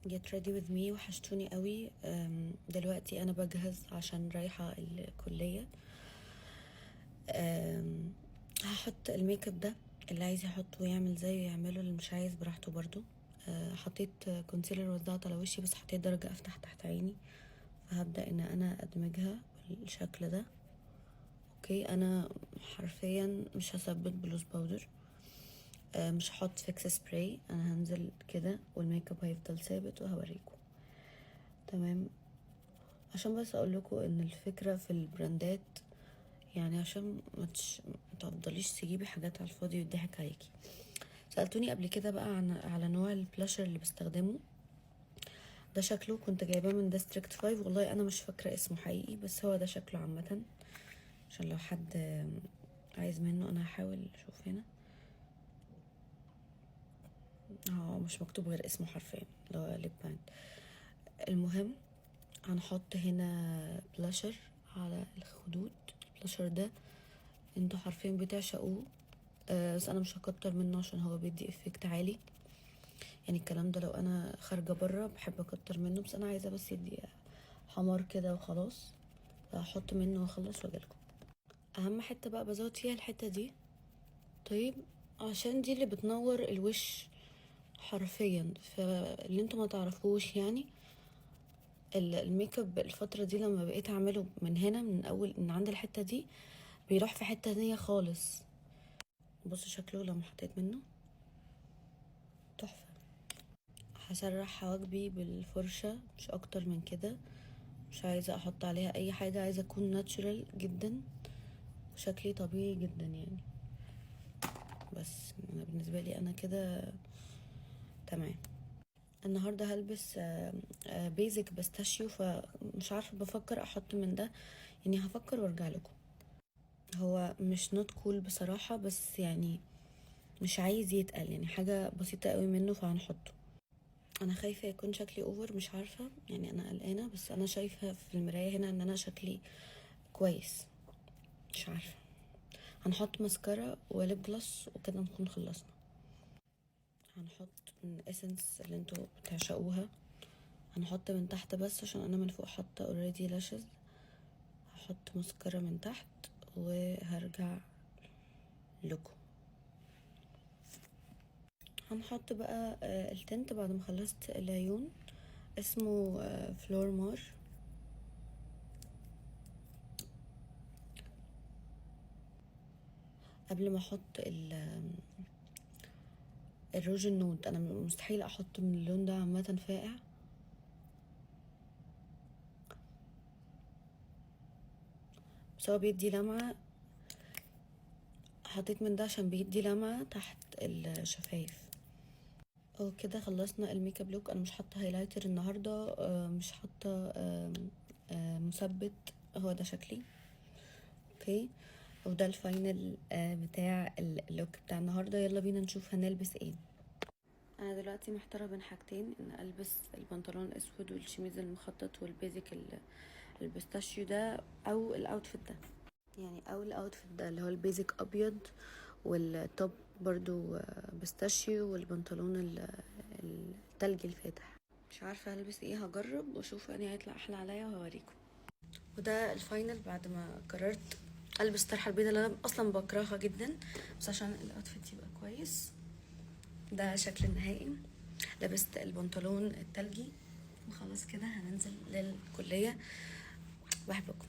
get ready with me. وحشتوني قوي. دلوقتي انا بجهز عشان رايحة الكلية. هحط الميك اب ده، اللي عايز يحطه ويعمل زيه يعمله، اللي مش عايز براحته برضو. حطيت كونسيلر وزعت على وشي، بس حطيت درجة افتح تحت عيني، فهبدأ ان انا ادمجها بالشكل ده. اوكي، انا حرفيا مش هثبت بلوز باودر، مش هحط فيكس سبراي، انا هنزل كده والميك اب هيفضل ثابت وهوريكم. تمام. عشان بس اقول لكم ان الفكره في البراندات، يعني عشان ما تفضليش تجيبي حاجات على الفاضي ويضحك عليكي. سالتوني قبل كده بقى على نوع البلاشر اللي بستخدمه. ده شكله كنت جايباه من ديستريكت 5، والله انا مش فاكره اسمه حقيقي، بس هو ده شكله عامه، عشان لو حد عايز منه. انا هحاول اشوف هنا، مش مكتوب غير اسمه حرفيا، اللي هو ليب باند. المهم، هنحط هنا بلاشر على الخدود. البلاشر ده انتوا حرفيا بتعشقوه، بس انا مش هكتر منه عشان هو بيدي افكت عالي. يعني الكلام ده لو انا خارجه بره بحب اكتر منه، بس انا عايزه بس يدي حمار كده وخلاص. هحط منه واخلص واجيلكم. اهم حته بقى بزود فيها الحته دي، طيب، عشان دي اللي بتنور الوش حرفيا. فاللي انتوا ما تعرفوش، يعني الميك اب الفتره دي لما بقيت اعمله من هنا، من اول من عند الحته دي، بيروح في حته تانية خالص. بص شكله لما حطيت منه تحفه. هسرح حواجبي بالفرشه، مش اكتر من كده. مش عايزه احط عليها اي حاجه، عايزه اكون ناتشورال جدا وشكلي طبيعي جدا يعني. بس أنا بالنسبه لي انا كده تمام. النهارده هلبس بيزك بستاشيو، فمش عارفه، بفكر احط من ده، يعني هفكر وارجع لكم. هو مش نوت كول بصراحه، بس يعني مش عايز يتقل، يعني حاجه بسيطه قوي منه فهنحطه. انا خايفه يكون شكلي اوفر، مش عارفه، يعني انا قلقانه، بس انا شايفه في المرايه هنا ان انا شكلي كويس. مش عارفه. هنحط ماسكارا وليب جلوس وكده نكون خلصنا. هنحط من اسنس اللي انتوا بتعشقوها. هنحط من تحت بس عشان انا من فوق حاطه اوريدي لاشز. هحط ماسكارا من تحت وهرجع لكم. هنحط بقى التنت بعد ما خلصت العيون، اسمه فلور مار. قبل ما احط الروج النود، انا مستحيل احط من اللون ده عامه فاقع. بس هو بيدي لمعه، حطيت من ده عشان بيدي لمعه تحت الشفايف. كده خلصنا الميك اب لوك. انا مش حاطه هايلايتر النهارده، مش حاطه مثبت. هو ده شكلي. اوكي، وده الفاينل بتاع اللوك بتاع النهارده. يلا بينا نشوف هنلبس ايه. انا دلوقتي محتاره بين حاجتين، ان البس البنطلون الاسود والشميز المخطط والبيزك البيستاشيو ده، او الاوتفيت ده. يعني او الاوتفيت ده اللي هو البيزك ابيض، والتوب برضو بيستاشيو، والبنطلون التلجي الفاتح. مش عارفه هلبس ايه، هجرب واشوف اني هيطلع احلى عليا وهوريكم. وده الفاينل بعد ما قررت البس الطرحه البيضاء اللي انا اصلا بكرهها جدا، بس عشان الاوتفيت يبقى كويس. ده شكل النهائي. لبست البنطلون التلجي وخلاص كده هننزل للكليه. بحبكم.